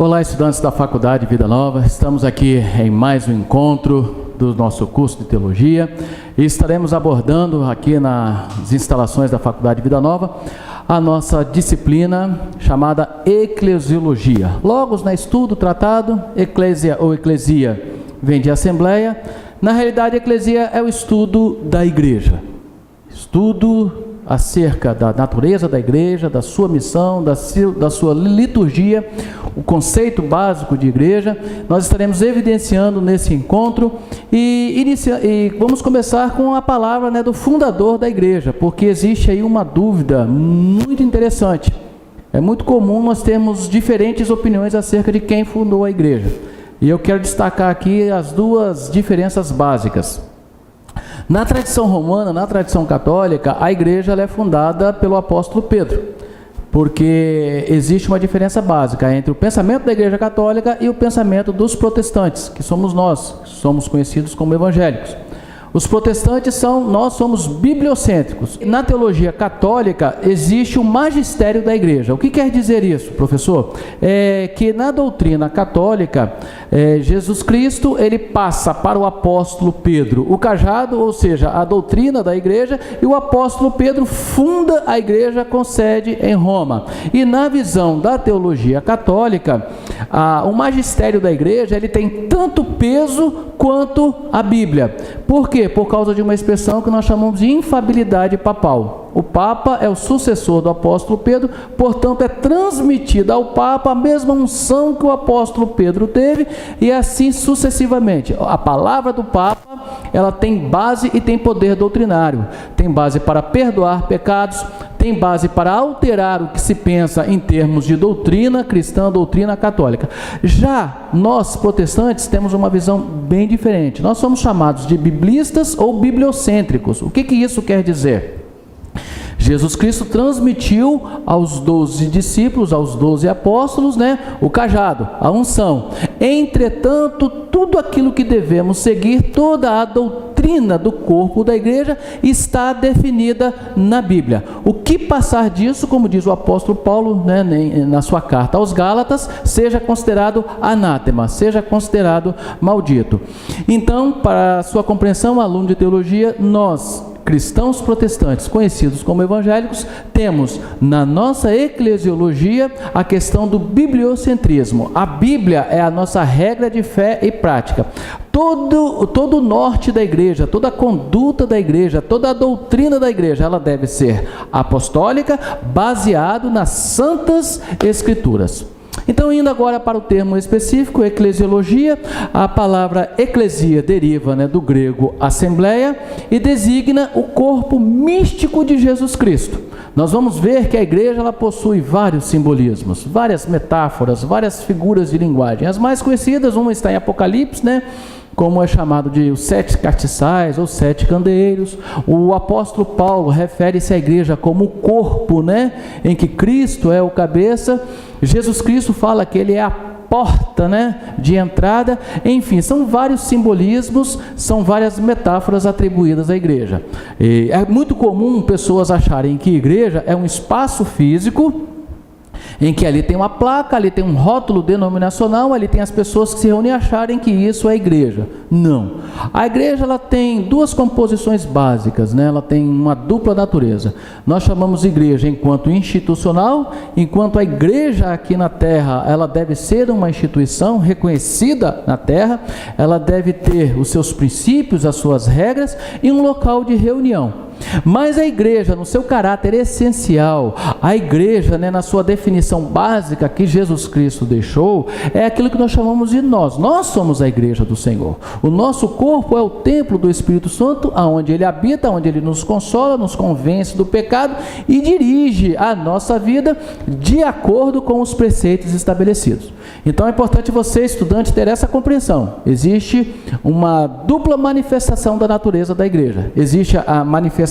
Olá, estudantes da Faculdade Vida Nova. Estamos aqui em mais um encontro do nosso curso de Teologia e estaremos abordando aqui nas instalações da Faculdade Vida Nova a nossa disciplina chamada Eclesiologia. Logos, estudo, tratado, eclésia ou eclesia vem de assembleia. Na realidade, a eclesia é o estudo da igreja. Estudo acerca da natureza da igreja, da sua missão, da sua liturgia, o conceito básico de igreja. Nós estaremos evidenciando nesse encontro e vamos começar com a palavra do fundador da igreja, porque existe aí uma dúvida muito interessante. É muito comum nós termos diferentes opiniões acerca de quem fundou a igreja. E eu quero destacar aqui as duas diferenças básicas. Na tradição romana, na tradição católica, a igreja ela é fundada pelo apóstolo Pedro, porque existe uma diferença básica entre o pensamento da igreja católica e o pensamento dos protestantes, que somos nós, que somos conhecidos como evangélicos. Os protestantes nós somos bibliocêntricos. Na teologia católica existe o magistério da igreja. O que quer dizer isso, professor? É que na doutrina católica, Jesus Cristo ele passa para o apóstolo Pedro o cajado, ou seja, a doutrina da igreja, e o apóstolo Pedro funda a igreja com sede em Roma. E na visão da teologia católica, o magistério da igreja ele tem tanto peso quanto a Bíblia. Por quê? Por causa de uma expressão que nós chamamos de infabilidade papal. O Papa é o sucessor do apóstolo Pedro, portanto é transmitida ao Papa a mesma unção que o apóstolo Pedro teve, e assim sucessivamente. A palavra do Papa, ela tem base e tem poder doutrinário, tem base para perdoar pecados, tem base para alterar o que se pensa em termos de doutrina cristã, doutrina católica. Já nós, protestantes, temos uma visão bem diferente. Nós somos chamados de biblistas ou bibliocêntricos. O que isso quer dizer? Jesus Cristo transmitiu aos 12 discípulos, aos 12 apóstolos, o cajado, a unção. Entretanto, tudo aquilo que devemos seguir, toda a doutrina do corpo da igreja está definida na Bíblia. O que passar disso, como diz o apóstolo Paulo, na sua carta aos Gálatas, seja considerado anátema, seja considerado maldito. Então, para a sua compreensão, aluno de teologia, nós, cristãos protestantes, conhecidos como evangélicos, temos na nossa eclesiologia a questão do bibliocentrismo. A Bíblia é a nossa regra de fé e prática. Todo o norte da igreja, toda a conduta da igreja, toda a doutrina da igreja, ela deve ser apostólica, baseado nas santas escrituras. Então, indo agora para o termo específico, eclesiologia, a palavra eclesia deriva do grego assembleia e designa o corpo místico de Jesus Cristo. Nós vamos ver que a igreja ela possui vários simbolismos, várias metáforas, várias figuras de linguagem. As mais conhecidas, uma está em Apocalipse, como é chamado de os 7 castiçais ou 7 candeeiros. O apóstolo Paulo refere-se à igreja como o corpo, em que Cristo é o cabeça. Jesus Cristo fala que ele é a porta, de entrada. Enfim, são vários simbolismos, são várias metáforas atribuídas à igreja. E é muito comum pessoas acharem que igreja é um espaço físico, em que ali tem uma placa, ali tem um rótulo denominacional, ali tem as pessoas que se reúnem e acharem que isso é igreja. Não. A igreja ela tem duas composições básicas, ela tem uma dupla natureza. Nós chamamos de igreja enquanto institucional, enquanto a igreja aqui na terra, ela deve ser uma instituição reconhecida na terra, ela deve ter os seus princípios, as suas regras e um local de reunião. Mas a igreja, no seu caráter essencial, a igreja, na sua definição básica que Jesus Cristo deixou, é aquilo que nós chamamos de nós. Nós somos a igreja do Senhor. O nosso corpo é o templo do Espírito Santo, aonde ele habita, onde ele nos consola, nos convence do pecado e dirige a nossa vida de acordo com os preceitos estabelecidos. Então é importante você, estudante, ter essa compreensão. Existe uma dupla manifestação da natureza da igreja. Existe a manifestação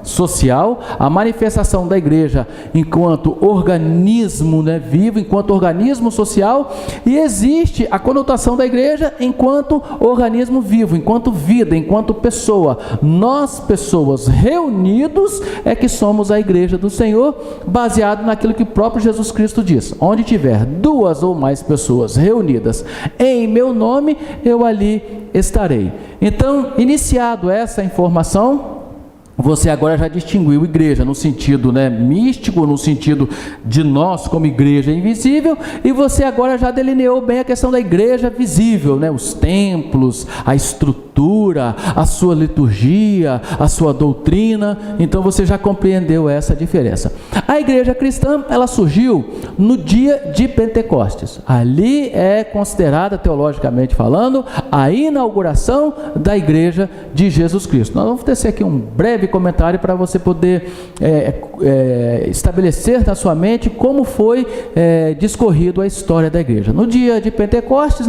social, a manifestação da igreja enquanto organismo vivo, enquanto organismo social, e existe a conotação da igreja enquanto organismo vivo, enquanto vida, enquanto pessoa. Nós, pessoas reunidos, é que somos a igreja do Senhor, baseado naquilo que o próprio Jesus Cristo diz: onde tiver 2 ou ou mais pessoas reunidas em meu nome, eu ali estarei. Então, iniciado essa informação, você agora já distinguiu igreja no sentido, místico, no sentido de nós como igreja invisível, e você agora já delineou bem a questão da igreja visível, os templos, a estrutura, a sua liturgia, a sua doutrina. Então você já compreendeu essa diferença. A igreja cristã, ela surgiu no dia de Pentecostes. Ali é considerada, teologicamente falando, a inauguração da igreja de Jesus Cristo. Nós vamos tecer aqui um breve comentário para você poder estabelecer na sua mente como foi discorrido a história da igreja. No dia de Pentecostes,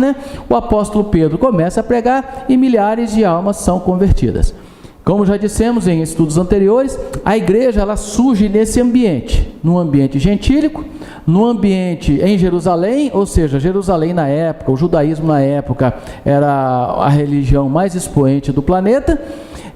o apóstolo Pedro começa a pregar e milhares de almas são convertidas. Como já dissemos em estudos anteriores, a igreja ela surge nesse ambiente, num ambiente gentílico, no ambiente em Jerusalém, ou seja, Jerusalém na época, o judaísmo na época era a religião mais expoente do planeta,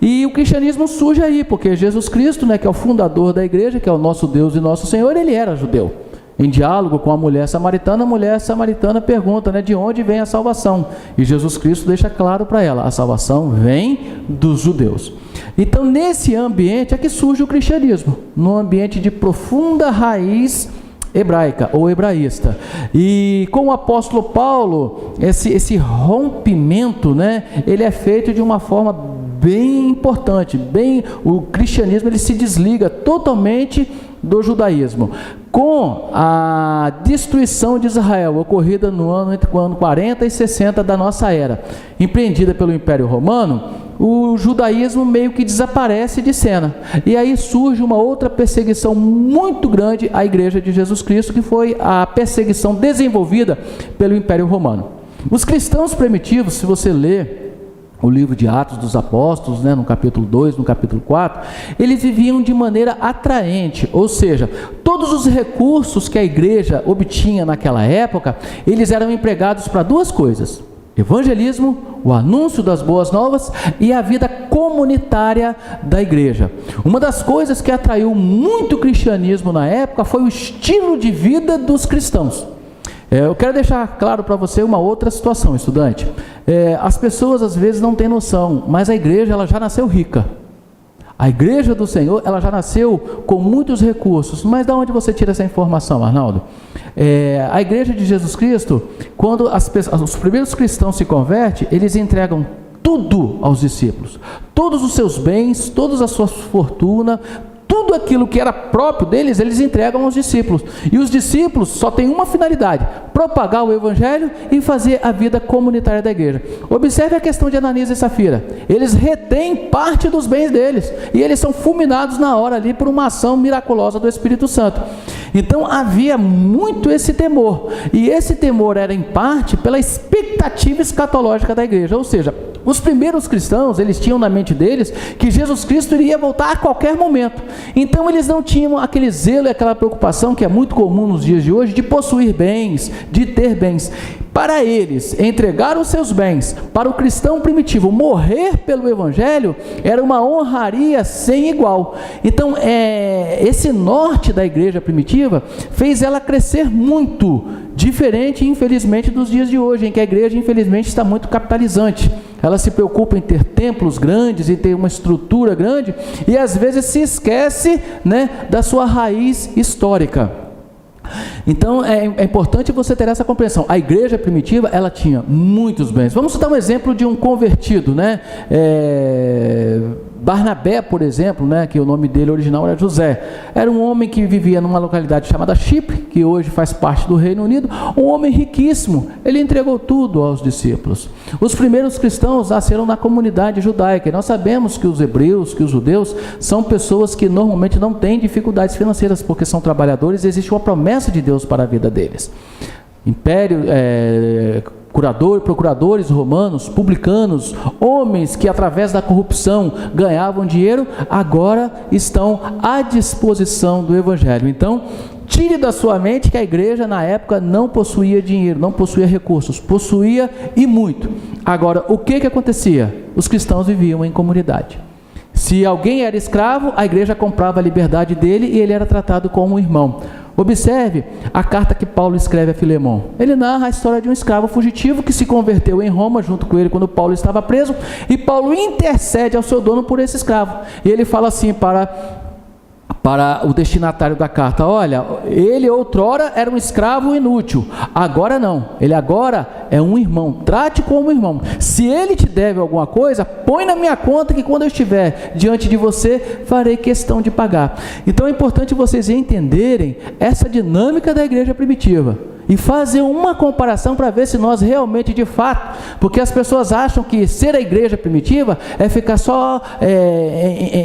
e o cristianismo surge aí, porque Jesus Cristo, que é o fundador da igreja, que é o nosso Deus e nosso Senhor, ele era judeu. Em diálogo com a mulher samaritana pergunta, de onde vem a salvação? E Jesus Cristo deixa claro para ela, a salvação vem dos judeus. Então, nesse ambiente é que surge o cristianismo, num ambiente de profunda raiz hebraica ou hebraísta. E com o apóstolo Paulo, esse rompimento, ele é feito de uma forma bem importante, o cristianismo ele se desliga totalmente do judaísmo. Com a destruição de Israel, ocorrida entre o ano 40 e 60 da nossa era, empreendida pelo Império Romano, o judaísmo meio que desaparece de cena. E aí surge uma outra perseguição muito grande à igreja de Jesus Cristo, que foi a perseguição desenvolvida pelo Império Romano. Os cristãos primitivos, se você ler o livro de Atos dos Apóstolos, no capítulo 2, no capítulo 4, eles viviam de maneira atraente, ou seja, todos os recursos que a igreja obtinha naquela época, eles eram empregados para duas coisas: evangelismo, o anúncio das boas novas e a vida comunitária da igreja. Uma das coisas que atraiu muito o cristianismo na época foi o estilo de vida dos cristãos. Eu quero deixar claro para você uma outra situação, estudante. As pessoas às vezes não têm noção, mas a igreja ela já nasceu rica. A igreja do Senhor ela já nasceu com muitos recursos. Mas de onde você tira essa informação, Arnaldo? A igreja de Jesus Cristo, quando os primeiros cristãos se convertem, eles entregam tudo aos discípulos. Todos os seus bens, todas as suas fortunas, tudo aquilo que era próprio deles, eles entregam aos discípulos. E os discípulos só têm uma finalidade: propagar o evangelho e fazer a vida comunitária da igreja. Observe a questão de Ananias e Safira. Eles retêm parte dos bens deles. E eles são fulminados na hora ali por uma ação miraculosa do Espírito Santo. Então havia muito esse temor. E esse temor era em parte pela expectativa escatológica da igreja. Ou seja, os primeiros cristãos, eles tinham na mente deles que Jesus Cristo iria voltar a qualquer momento. Então eles não tinham aquele zelo e aquela preocupação que é muito comum nos dias de hoje, de possuir bens, de ter bens. Para eles, entregar os seus bens, para o cristão primitivo, morrer pelo evangelho, era uma honraria sem igual. Então, esse norte da igreja primitiva fez ela crescer muito, diferente, infelizmente, dos dias de hoje, em que a igreja, infelizmente, está muito capitalizante. Ela se preocupa em ter templos grandes, em ter uma estrutura grande, e às vezes se esquece, da sua raiz histórica. Então é importante você ter essa compreensão. A igreja primitiva, ela tinha muitos bens. Vamos dar um exemplo de um convertido, Barnabé, por exemplo, que o nome dele original era José. Era um homem que vivia numa localidade chamada Chipre, que hoje faz parte do Reino Unido. Um homem riquíssimo. Ele entregou tudo aos discípulos. Os primeiros cristãos nasceram na comunidade judaica. E nós sabemos que os hebreus, que os judeus, são pessoas que normalmente não têm dificuldades financeiras, porque são trabalhadores e existe uma promessa de Deus para a vida deles. Procuradores romanos, publicanos, homens que através da corrupção ganhavam dinheiro, agora estão à disposição do evangelho. Então, tire da sua mente que a igreja na época não possuía dinheiro, não possuía recursos, possuía e muito. Agora, o que acontecia? Os cristãos viviam em comunidade. Se alguém era escravo, a igreja comprava a liberdade dele e ele era tratado como um irmão. Observe a carta que Paulo escreve a Filemon. Ele narra a história de um escravo fugitivo que se converteu em Roma junto com ele quando Paulo estava preso, e Paulo intercede ao seu dono por esse escravo. E ele fala assim para o destinatário da carta: olha, ele outrora era um escravo inútil, agora não, ele agora é um irmão, trate como um irmão. Se ele te deve alguma coisa, põe na minha conta que quando eu estiver diante de você, farei questão de pagar. Então é importante vocês entenderem essa dinâmica da igreja primitiva e fazer uma comparação para ver se nós realmente, de fato, porque as pessoas acham que ser a igreja primitiva é ficar só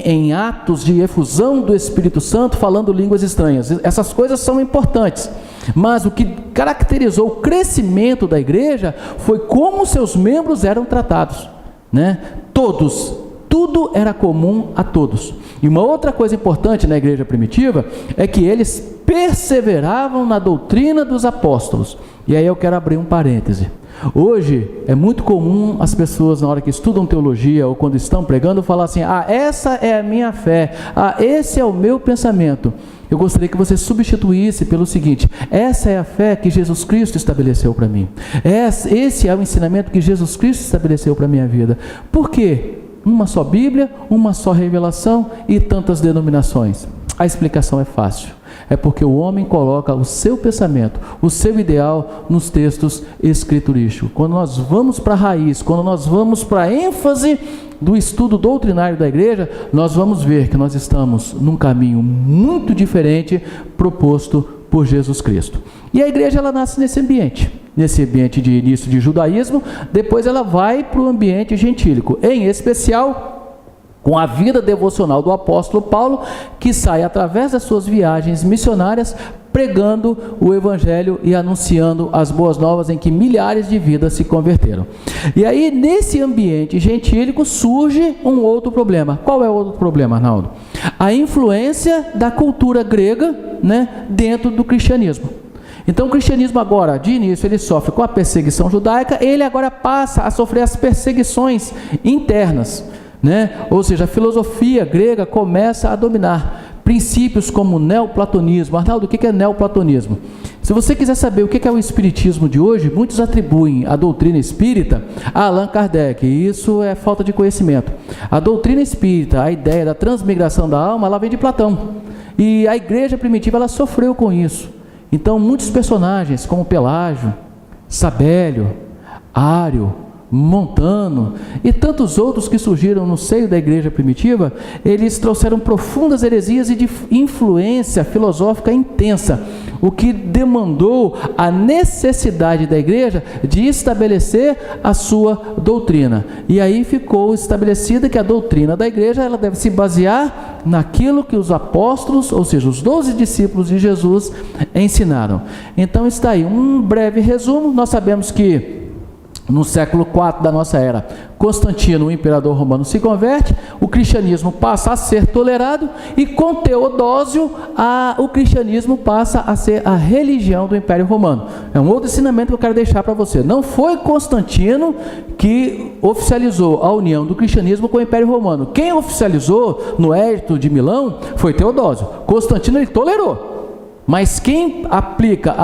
em atos de efusão do Espírito Santo, falando línguas estranhas. Essas coisas são importantes, mas o que caracterizou o crescimento da igreja foi como seus membros eram tratados, né? Todos, tudo era comum a todos. E uma outra coisa importante na igreja primitiva é que eles perseveravam na doutrina dos apóstolos. E aí eu quero abrir um parêntese. Hoje é muito comum as pessoas, na hora que estudam teologia ou quando estão pregando, falar assim: essa é a minha fé, esse é o meu pensamento. Eu gostaria que você substituísse pelo seguinte: essa é a fé que Jesus Cristo estabeleceu para mim. Esse é o ensinamento que Jesus Cristo estabeleceu para a minha vida. Por quê? Uma só Bíblia, uma só revelação e tantas denominações. A explicação é fácil. É porque o homem coloca o seu pensamento, o seu ideal nos textos escriturísticos. Quando nós vamos para a raiz, quando nós vamos para a ênfase do estudo doutrinário da igreja, nós vamos ver que nós estamos num caminho muito diferente proposto por Jesus Cristo. E a igreja, ela nasce nesse ambiente de início de judaísmo, depois ela vai para o ambiente gentílico, em especial com a vida devocional do apóstolo Paulo, que sai através das suas viagens missionárias, pregando o evangelho e anunciando as boas novas, em que milhares de vidas se converteram. E aí, nesse ambiente gentílico, surge um outro problema. Qual é o outro problema, Arnaldo? A influência da cultura grega, né, dentro do cristianismo. Então o cristianismo agora, de início, ele sofre com a perseguição judaica, ele agora passa a sofrer as perseguições internas, né? Ou seja, a filosofia grega começa a dominar princípios como o neoplatonismo. Arnaldo, o que é neoplatonismo? Se você quiser saber o que é o espiritismo de hoje, muitos atribuem a doutrina espírita a Allan Kardec, e isso é falta de conhecimento. A doutrina espírita, a ideia da transmigração da alma, ela vem de Platão, e a igreja primitiva, ela sofreu com isso. Então muitos personagens como Pelágio, Sabélio, Ário, Montano e tantos outros que surgiram no seio da igreja primitiva, eles trouxeram profundas heresias e de influência filosófica intensa, o que demandou a necessidade da igreja de estabelecer a sua doutrina. E aí ficou estabelecida que a doutrina da igreja, ela deve se basear naquilo que os apóstolos, ou seja, os 12 discípulos de Jesus, ensinaram. Então está aí um breve resumo. Nós sabemos que no século IV da nossa era, Constantino, o imperador romano, se converte, o cristianismo passa a ser tolerado, e com Teodósio, o cristianismo passa a ser a religião do Império Romano. É um outro ensinamento que eu quero deixar para você. Não foi Constantino que oficializou a união do cristianismo com o Império Romano. Quem oficializou no Edito de Milão foi Teodósio. Constantino, ele tolerou. Mas quem aplica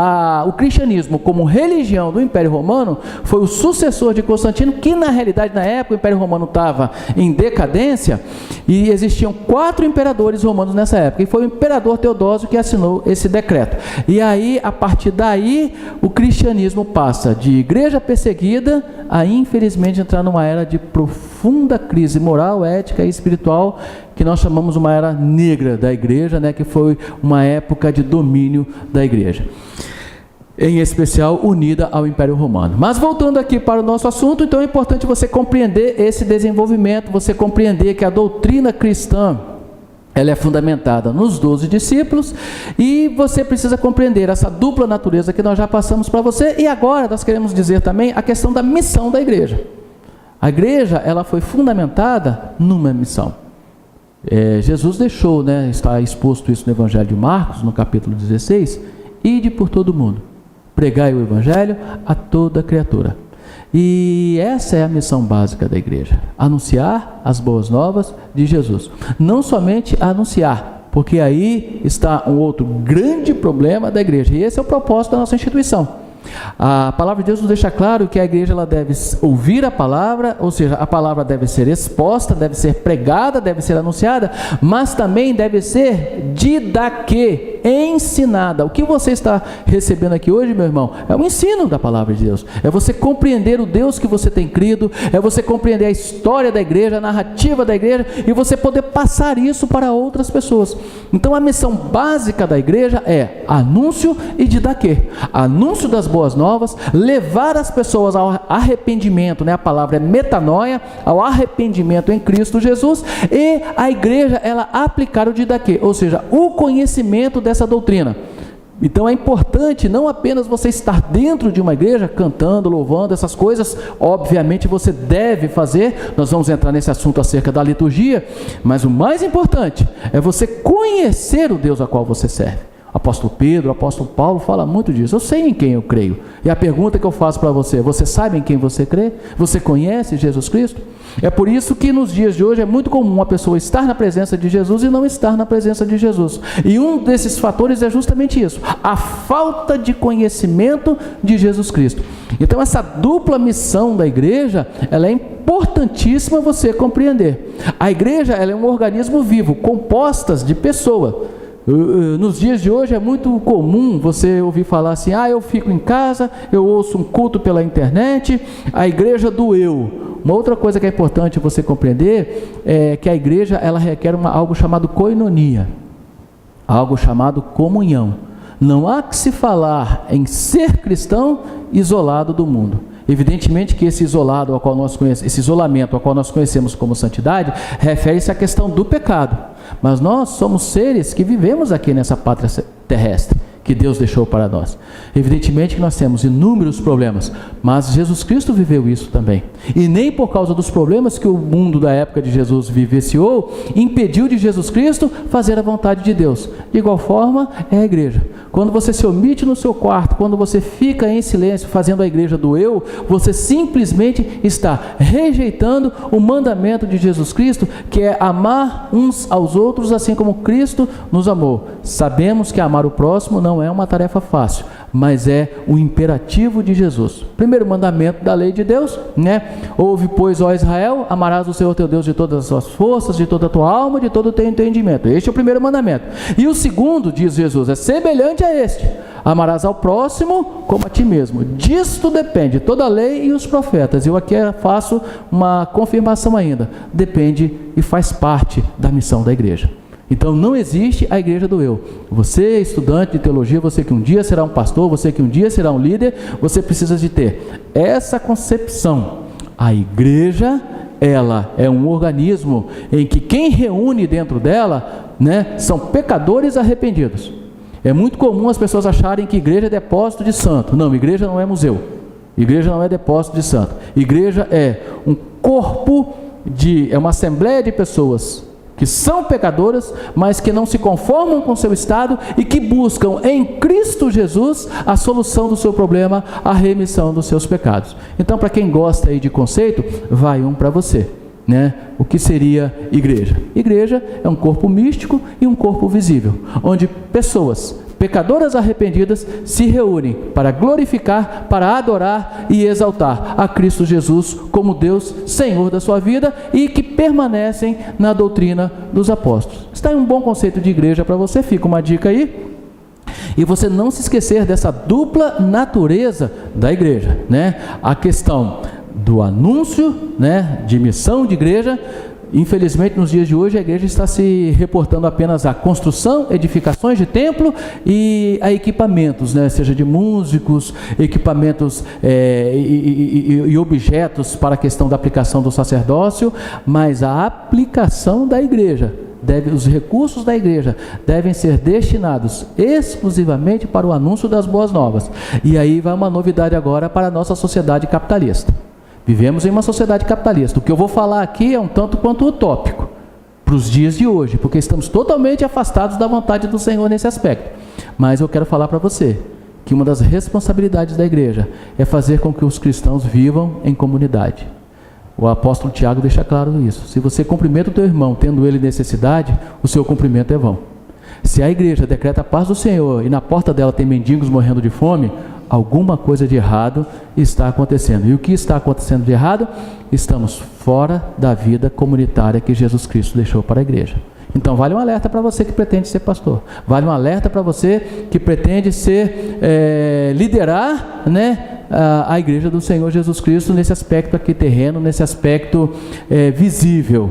o cristianismo como religião do Império Romano foi o sucessor de Constantino, que na realidade, na época, o Império Romano estava em decadência, e existiam 4 imperadores romanos nessa época, e foi o imperador Teodósio que assinou esse decreto. E aí, a partir daí, o cristianismo passa de igreja perseguida a, infelizmente, entrar numa era de profunda crise moral, ética e espiritual, que nós chamamos uma era negra da igreja, né, que foi uma época de domínio da igreja, em especial unida ao Império Romano. Mas voltando aqui para o nosso assunto, então é importante você compreender esse desenvolvimento, você compreender que a doutrina cristã, ela é fundamentada nos 12 discípulos, e você precisa compreender essa dupla natureza que nós já passamos para você. E agora nós queremos dizer também a questão da missão da igreja. A igreja, ela foi fundamentada numa missão. Jesus deixou, né, está exposto isso no Evangelho de Marcos, no capítulo 16, ide por todo mundo, pregai o Evangelho a toda criatura. E essa é a missão básica da igreja, anunciar as boas novas de Jesus. Não somente anunciar, porque aí está um outro grande problema da igreja, e esse é o propósito da nossa instituição. A palavra de Deus nos deixa claro que a igreja ela deve ouvir a palavra, ou seja, a palavra deve ser exposta, deve ser pregada, deve ser anunciada, mas também deve ser didaquê, ensinada. O que você está recebendo aqui hoje, meu irmão, é o ensino da palavra de Deus, é você compreender o Deus que você tem crido, é você compreender a história da igreja, a narrativa da igreja, e você poder passar isso para outras pessoas. Então a missão básica da igreja é anúncio e didaquê, anúncio das boas novas, levar as pessoas ao arrependimento, né? A palavra é metanoia, ao arrependimento em Cristo Jesus, e a igreja ela aplicar o didaquê, ou seja, o conhecimento dessa doutrina. Então é importante não apenas você estar dentro de uma igreja cantando, louvando, essas coisas, obviamente você deve fazer, nós vamos entrar nesse assunto acerca da liturgia, mas o mais importante é você conhecer o Deus a qual você serve. Apóstolo Pedro, o apóstolo Paulo fala muito disso. Eu sei em quem eu creio. E a pergunta que eu faço para você: você sabe em quem você crê? Você conhece Jesus Cristo? É por isso que nos dias de hoje é muito comum uma pessoa estar na presença de Jesus e não estar na presença de Jesus. E um desses fatores é justamente isso: a falta de conhecimento de Jesus Cristo. Então essa dupla missão da igreja, ela é importantíssima você compreender. A igreja ela é um organismo vivo, compostas de pessoas. Nos dias de hoje é muito comum você ouvir falar assim: eu fico em casa, eu ouço um culto pela internet, a igreja do eu. Uma outra coisa que é importante você compreender é que a igreja ela requer algo chamado koinonia, algo chamado comunhão. Não há que se falar em ser cristão isolado do mundo. Evidentemente que esse isolamento ao qual nós conhecemos como santidade, refere-se à questão do pecado. Mas nós somos seres que vivemos aqui nessa pátria terrestre, que Deus deixou para nós. Evidentemente que nós temos inúmeros problemas, mas Jesus Cristo viveu isso também. E nem por causa dos problemas que o mundo da época de Jesus vivenciou, impediu de Jesus Cristo fazer a vontade de Deus. De igual forma é a igreja. Quando você se omite no seu quarto, quando você fica em silêncio fazendo a igreja do eu, você simplesmente está rejeitando o mandamento de Jesus Cristo, que é amar uns aos outros assim como Cristo nos amou. Sabemos que amar o próximo não é uma tarefa fácil, mas é o imperativo de Jesus. Primeiro mandamento da lei de Deus, né? Ouve, pois, ó Israel, amarás o Senhor teu Deus de todas as suas forças, de toda a tua alma, de todo o teu entendimento. Este é o primeiro mandamento. E o segundo, diz Jesus, é semelhante a este: amarás ao próximo como a ti mesmo. Disto depende toda a lei e os profetas. Eu aqui faço uma confirmação ainda. Depende e faz parte da missão da igreja. Então não existe a igreja do eu. Você, estudante de teologia, você que um dia será um pastor, você que um dia será um líder, você precisa de ter essa concepção. A igreja, ela é um organismo em que quem reúne dentro dela, né, são pecadores arrependidos. É muito comum as pessoas acharem que igreja é depósito de santo. Não, igreja não é museu. Igreja não é depósito de santo. Igreja é um corpo é uma assembleia de pessoas que são pecadoras, mas que não se conformam com o seu estado e que buscam em Cristo Jesus a solução do seu problema, a remissão dos seus pecados. Então, para quem gosta aí de conceito, vai um para você, né? O que seria igreja? Igreja é um corpo místico e um corpo visível, onde pessoas pecadoras arrependidas se reúnem para glorificar, para adorar e exaltar a Cristo Jesus como Deus, Senhor da sua vida, e que permanecem na doutrina dos apóstolos. Está aí um bom conceito de igreja para você, fica uma dica aí. E você não se esquecer dessa dupla natureza da igreja, né? A questão do anúncio, né, de missão de igreja. Infelizmente, nos dias de hoje, a igreja está se reportando apenas à construção, edificações de templo e a equipamentos, né? Seja de músicos, equipamentos e objetos para a questão da aplicação do sacerdócio, mas a aplicação da igreja, os recursos da igreja devem ser destinados exclusivamente para o anúncio das boas novas. E aí vai uma novidade agora para a nossa sociedade capitalista. Vivemos em uma sociedade capitalista. O que eu vou falar aqui é um tanto quanto utópico para os dias de hoje, porque estamos totalmente afastados da vontade do Senhor nesse aspecto. Mas eu quero falar para você que uma das responsabilidades da igreja é fazer com que os cristãos vivam em comunidade. O apóstolo Tiago deixa claro isso. Se você cumprimenta o teu irmão tendo ele necessidade, o seu cumprimento é vão. Se a igreja decreta a paz do Senhor e na porta dela tem mendigos morrendo de fome, alguma coisa de errado está acontecendo. E o que está acontecendo de errado? Estamos fora da vida comunitária que Jesus Cristo deixou para a igreja. Então vale um alerta para você que pretende ser pastor, vale um alerta para você que pretende liderar, né, a igreja do Senhor Jesus Cristo nesse aspecto aqui terreno, nesse aspecto visível.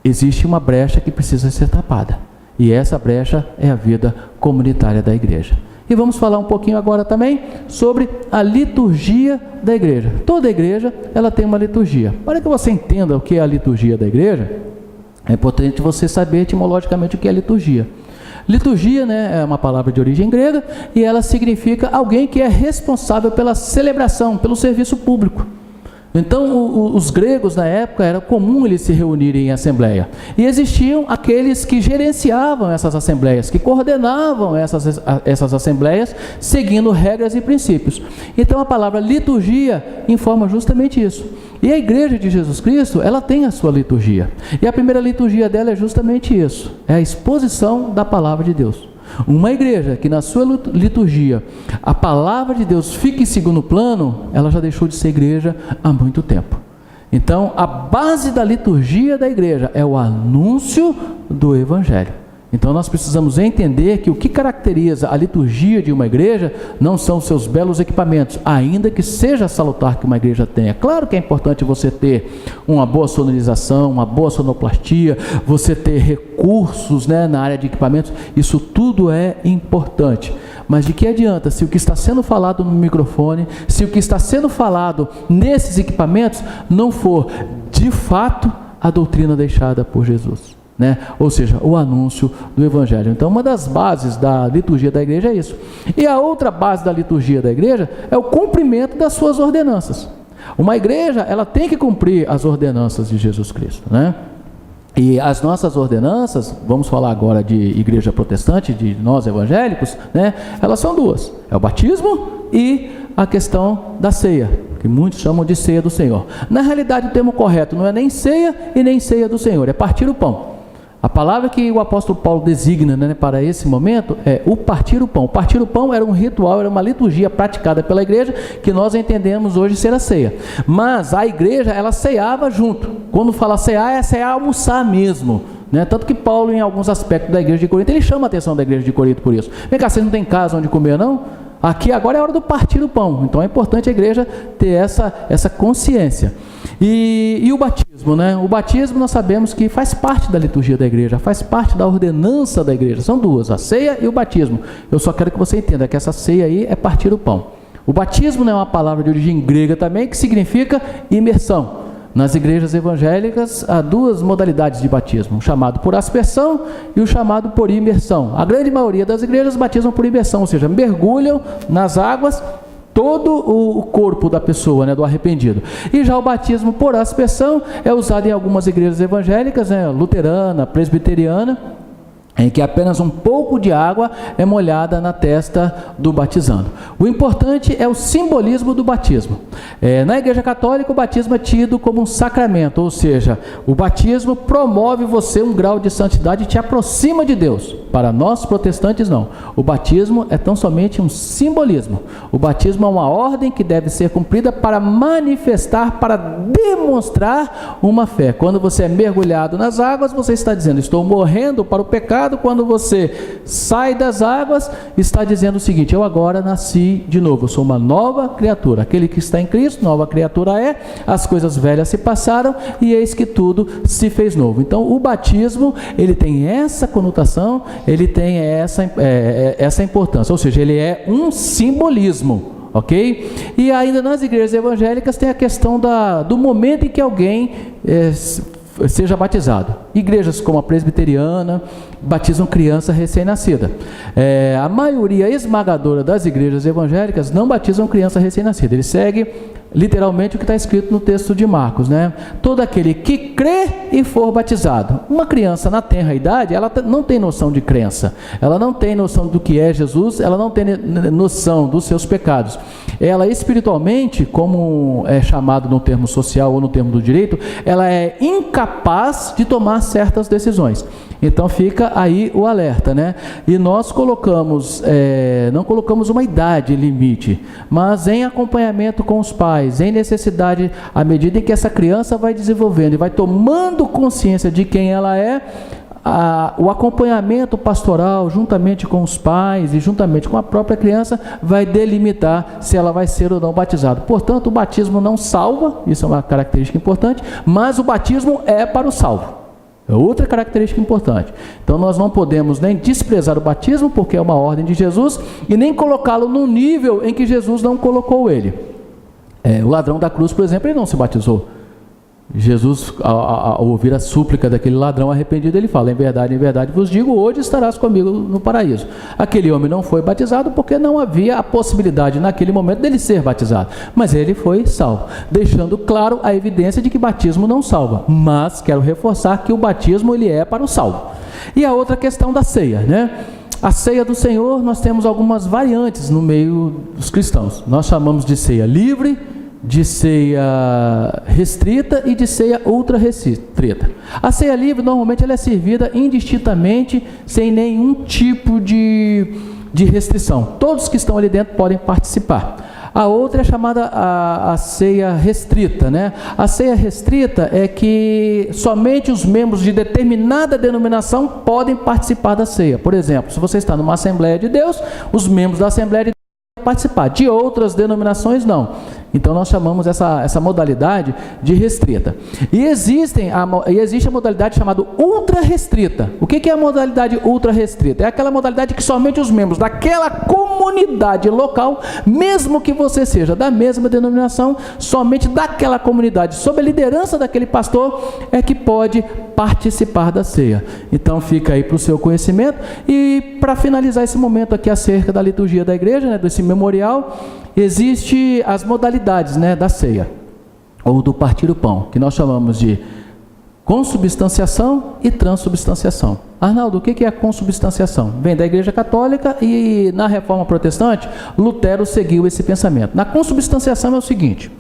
Existe uma brecha que precisa ser tapada, e essa brecha é a vida comunitária da igreja. E vamos falar um pouquinho agora também sobre a liturgia da igreja. Toda igreja, ela tem uma liturgia. Para que você entenda o que é a liturgia da igreja, é importante você saber etimologicamente o que é liturgia. Liturgia, né, é uma palavra de origem grega, e ela significa alguém que é responsável pela celebração, pelo serviço público. Então, os gregos na época, era comum eles se reunirem em assembleia. E existiam aqueles que gerenciavam essas assembleias, que coordenavam essas assembleias, seguindo regras e princípios. Então, a palavra liturgia informa justamente isso. E a igreja de Jesus Cristo, ela tem a sua liturgia. E a primeira liturgia dela é justamente isso. É a exposição da palavra de Deus. Uma igreja que na sua liturgia a palavra de Deus fica em segundo plano, ela já deixou de ser igreja há muito tempo. Então, a base da liturgia da igreja é o anúncio do evangelho. Então nós precisamos entender que o que caracteriza a liturgia de uma igreja não são os seus belos equipamentos, ainda que seja salutar que uma igreja tenha. Claro que é importante você ter uma boa sonorização, uma boa sonoplastia, você ter recursos, né, na área de equipamentos, isso tudo é importante. Mas de que adianta se o que está sendo falado no microfone, se o que está sendo falado nesses equipamentos não for de fato a doutrina deixada por Jesus? Né? Ou seja, o anúncio do evangelho. Então, uma das bases da liturgia da igreja é isso. E a outra base da liturgia da igreja é o cumprimento das suas ordenanças. Uma igreja, ela tem que cumprir as ordenanças de Jesus Cristo, né? E as nossas ordenanças, vamos falar agora de igreja protestante, de nós evangélicos, né? Elas são duas: é o batismo e a questão da ceia, que muitos chamam de ceia do Senhor. Na realidade, o termo correto não é nem ceia e nem ceia do Senhor, é partir o pão. A palavra que o apóstolo Paulo designa, né, para esse momento é o partir o pão. O partir o pão era um ritual, era uma liturgia praticada pela igreja, que nós entendemos hoje ser a ceia. Mas a igreja, ela ceava junto. Quando fala cear, é cear, almoçar mesmo, né? Tanto que Paulo, em alguns aspectos da igreja de Corinto, ele chama a atenção da igreja de Corinto por isso. Vem cá, vocês não tem casa onde comer, não? Aqui agora é a hora do partir o pão. Então é importante a igreja ter essa consciência. E o batismo, né? O batismo nós sabemos que faz parte da liturgia da igreja, faz parte da ordenança da igreja. São duas, a ceia e o batismo. Eu só quero que você entenda que essa ceia aí é partir o pão. O batismo, né, é uma palavra de origem grega também, que significa imersão. Nas igrejas evangélicas há duas modalidades de batismo, o chamado por aspersão e o chamado por imersão. A grande maioria das igrejas batizam por imersão, ou seja, mergulham nas águas todo o corpo da pessoa, né, do arrependido. E já o batismo por aspersão é usado em algumas igrejas evangélicas, né, luterana, presbiteriana, em que apenas um pouco de água é molhada na testa do batizando. O importante é o simbolismo do batismo. Na igreja católica, o batismo é tido como um sacramento, ou seja, o batismo promove você um grau de santidade e te aproxima de Deus. Para nós protestantes, não. O batismo é tão somente um simbolismo. O batismo é uma ordem que deve ser cumprida para manifestar, para demonstrar uma fé. Quando você é mergulhado nas águas, você está dizendo: estou morrendo para o pecado. Quando você sai das águas, está dizendo o seguinte: eu agora nasci de novo, eu sou uma nova criatura. Aquele que está em Cristo, nova criatura é, as coisas velhas se passaram e eis que tudo se fez novo. Então o batismo, ele tem essa conotação, ele tem essa importância, ou seja, ele é um simbolismo, ok? E ainda nas igrejas evangélicas tem a questão do momento em que alguém seja batizado. Igrejas como a presbiteriana batizam criança recém-nascida. A maioria esmagadora das igrejas evangélicas não batizam criança recém-nascida. Eles seguem literalmente o que está escrito no texto de Marcos, né? Todo aquele que crê e for batizado. Uma criança na tenra idade, ela não tem noção de crença, ela não tem noção do que é Jesus, ela não tem noção dos seus pecados. Ela espiritualmente, como é chamado no termo social ou no termo do direito, ela é incapaz de tomar certas decisões. Então fica aí o alerta, né? E nós colocamos, não colocamos uma idade limite, mas em acompanhamento com os pais, em necessidade, à medida em que essa criança vai desenvolvendo e vai tomando consciência de quem ela é, o acompanhamento pastoral, juntamente com os pais e juntamente com a própria criança, vai delimitar se ela vai ser ou não batizada. Portanto, o batismo não salva, isso é uma característica importante, mas o batismo é para o salvo. É outra característica importante. Então nós não podemos nem desprezar o batismo, porque é uma ordem de Jesus, e nem colocá-lo no nível em que Jesus não colocou ele. O ladrão da cruz, por exemplo, ele não se batizou. Jesus, ao ouvir a súplica daquele ladrão arrependido, ele fala: em verdade vos digo, hoje estarás comigo no paraíso. Aquele homem não foi batizado porque não havia a possibilidade naquele momento dele ser batizado, mas ele foi salvo, deixando claro a evidência de que batismo não salva, mas quero reforçar que o batismo ele é para o salvo. E a outra questão da ceia, né? A ceia do Senhor, nós temos algumas variantes no meio dos cristãos. Nós chamamos de ceia livre, de ceia restrita e de ceia ultra restrita. A ceia livre normalmente ela é servida indistintamente, sem nenhum tipo de restrição. Todos que estão ali dentro podem participar. A outra é chamada a ceia restrita, né? A ceia restrita é que somente os membros de determinada denominação podem participar da ceia. Por exemplo, se você está numa Assembleia de Deus, os membros da Assembleia de Deus podem participar. De outras denominações, não. Então nós chamamos essa modalidade de restrita. E existe a modalidade chamada ultra restrita. O que é a modalidade ultra restrita? É aquela modalidade que somente os membros daquela comunidade local, mesmo que você seja da mesma denominação, somente daquela comunidade, sob a liderança daquele pastor, é que pode participar da ceia. Então fica aí para o seu conhecimento. E para finalizar esse momento aqui acerca da liturgia da igreja, né, desse memorial, existe as modalidades, né, da ceia, ou do partir o pão, que nós chamamos de consubstanciação e transubstanciação. Arnaldo, o que é a consubstanciação? Vem da Igreja Católica e na Reforma Protestante, Lutero seguiu esse pensamento. Na consubstanciação é o seguinte: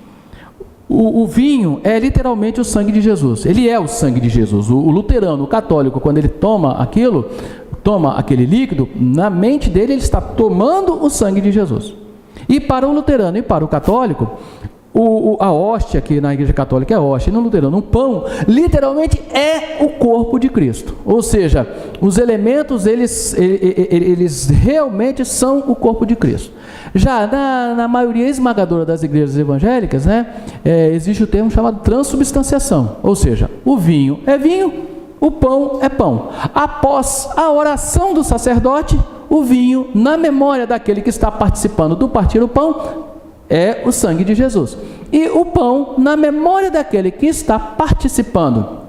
o vinho é literalmente o sangue de Jesus, ele é o sangue de Jesus. O luterano, o católico, quando ele toma aquele líquido, na mente dele ele está tomando o sangue de Jesus. E para o luterano e para o católico, a hóstia, que na Igreja Católica é hóstia, e no luterano o pão, literalmente é o corpo de Cristo. Ou seja, os elementos, eles realmente são o corpo de Cristo. Já na maioria esmagadora das igrejas evangélicas, né, existe o termo chamado transubstanciação. Ou seja, o vinho é vinho, o pão é pão. Após a oração do sacerdote, o vinho, na memória daquele que está participando do partir o pão, é o sangue de Jesus. E o pão, na memória daquele que está participando,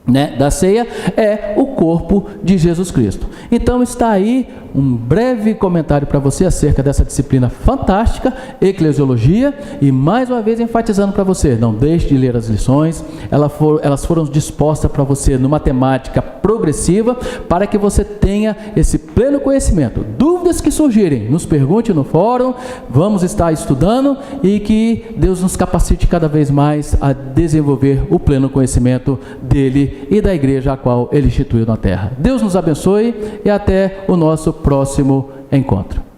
né, da ceia, é o corpo de Jesus Cristo. Então está aí um breve comentário para você acerca dessa disciplina fantástica, eclesiologia, e mais uma vez enfatizando para você, não deixe de ler as lições, elas foram dispostas para você numa temática progressiva, para que você tenha esse pleno conhecimento. Dúvidas que surgirem, nos pergunte no fórum, vamos estar estudando, e que Deus nos capacite cada vez mais a desenvolver o pleno conhecimento dele e da igreja a qual ele instituiu na terra. Deus nos abençoe e até o nosso próximo encontro.